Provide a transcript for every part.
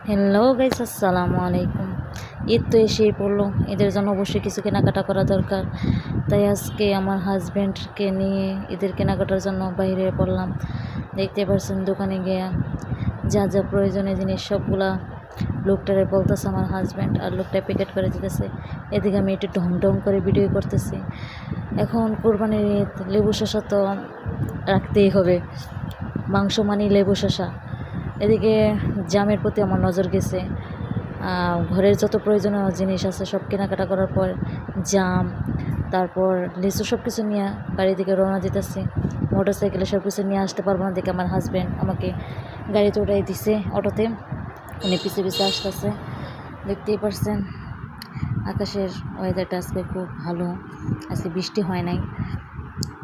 Hello guys, আসসালামু আলাইকুম। ঈদ তো এসেই পড়লো, ঈদের জন্য অবশ্যই কিছু কেনাকাটা করা দরকার। তাই আজকে আমার হাজব্যান্ডকে নিয়ে ঈদের কেনাকাটার জন্য বাইরে পড়লাম। দেখতে পাচ্ছেন দোকানে গিয়ে যা যা প্রয়োজনীয় জিনিস সবগুলা লোকটারে বলতেছে আমার হাজব্যান্ড, আর লোকটা প্যাকেট করে দিতেছে। এদিকে আমি একটু ঢং ঢং করে ভিডিও করতেছি। এখন কোরবানির ঈদ, লেবু শসা তো রাখতেই হবে, মাংস মানি লেবু শসা। এদিকে জামের প্রতি আমার নজর গেছে। ঘরের যত প্রয়োজনীয় জিনিস আছে সব কেনাকাটা করার পর জাম, তারপর লিচু সব কিছু নিয়ে বাড়ি থেকে রওনা দিতেছি। মোটর সাইকেলে সব কিছু নিয়ে আসতে পারবো না দেখে আমার হাজব্যান্ড আমাকে গাড়িতে উঠাই দিছে, অটোতে। উনি পিছে পিছে আসতেছে। দেখতেই পারছেন আকাশের ওয়েদারটা আজকে খুব ভালো, আজকে বৃষ্টি হয় নাই।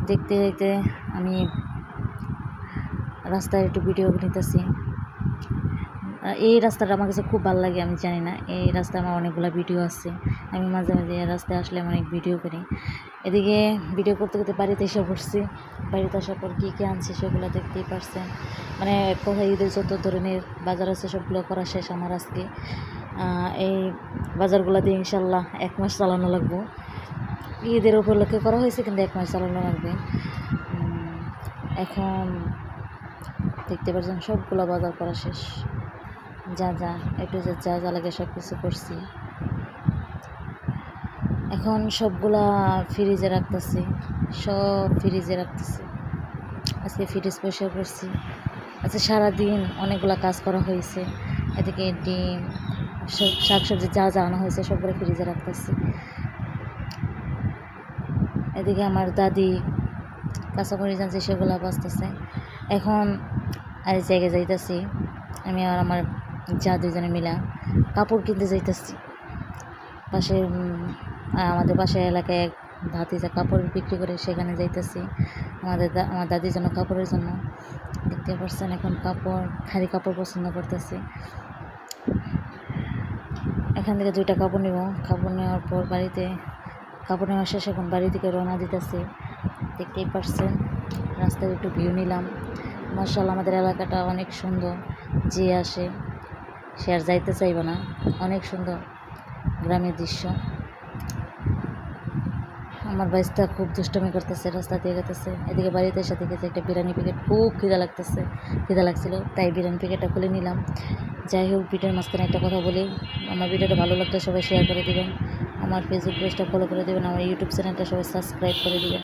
দেখতে দেখতে আমি রাস্তায় একটু ভিডিও নিতেছি। এই রাস্তাটা আমার কাছে খুব ভালো লাগে, আমি জানি না, এই রাস্তায় আমার অনেকগুলো ভিডিও আছে। আমি মাঝে মাঝে এই রাস্তায় আসলে আমি অনেক ভিডিও করি। এদিকে ভিডিও করতে করতে বাড়িতে এসে পড়ছি। বাড়িতে আসার পর কী কী আনছি সেগুলো দেখতেই পারছেন। মানে কোথায় ঈদের যত ধরনের বাজার আছে সবগুলো করা শেষ আমার আজকে। এই বাজারগুলো দিয়ে ইনশাল্লাহ 1 মাস চালানো লাগবো। ঈদের উপলক্ষে করা হয়েছে, কিন্তু 1 মাস চালানো লাগবে। এখন দেখতে পাচ্ছেন সবগুলো বাজার করা শেষ। যা যা একটু যা যা লাগে সব কিছু করছি। এখন সবগুলা ফ্রিজে রাখতেছি, সব ফ্রিজে রাখতেছি। আজকে ফ্রিজ পরিষ্কার করছি। আজকে সারাদিন অনেকগুলা কাজ করা হয়েছে। এদিকে ডিম, শাকসবজি যা যা আনা হয়েছে সবগুলো ফ্রিজে রাখতেছি। এদিকে আমার দাদি কাঁচামরিচ আনছে, সেগুলো বাঁচতেছে। এখন আর জায়গায় যাইতেছি, আমি আর আমার যা দুজনে মিলা কাপড় কিনতে যাইতেছি। আমাদের পাশের এলাকায় এক ভাতিজা কাপড় বিক্রি করে, সেখানে যাইতেছি আমার দাদির জন্য কাপড়ের জন্য। দেখতে পাচ্ছেন এখন খালি কাপড় পছন্দ করতেছি। এখান থেকে 2টা কাপড় নেব। কাপড় নেওয়ার পর কাপড় নেওয়া শেষ, এখন বাড়ি থেকে রওনা দিতেছি। দেখতেই পাচ্ছেন রাস্তায় একটু ভিউ নিলাম। মাশাআল্লাহ, আমাদের এলাকাটা অনেক সুন্দর, যে আসে সে আর যাইতে চাইবে না, অনেক সুন্দর গ্রামের দৃশ্য। আমার বাইসটা খুব দুষ্টমি করতেছে, রাস্তা দিয়ে গেতেছে। এদিকে বাড়িতে এসে দেখেছে একটা বিরিয়ানি প্যাকেট, খুব খিদা লাগছিল, তাই বিরিয়ানি প্যাকেটটা খুলে নিলাম। যাই হোক, ভিডিওর মাঝখানে একটা কথা বলি, আমার ভিডিওটা ভালো লাগলে সবাই শেয়ার করে দেবেন, আমার ফেসবুক পেজটা ফলো করে দেবেন, আমার ইউটিউব চ্যানেলটা সবাই সাবস্ক্রাইব করে দেবেন।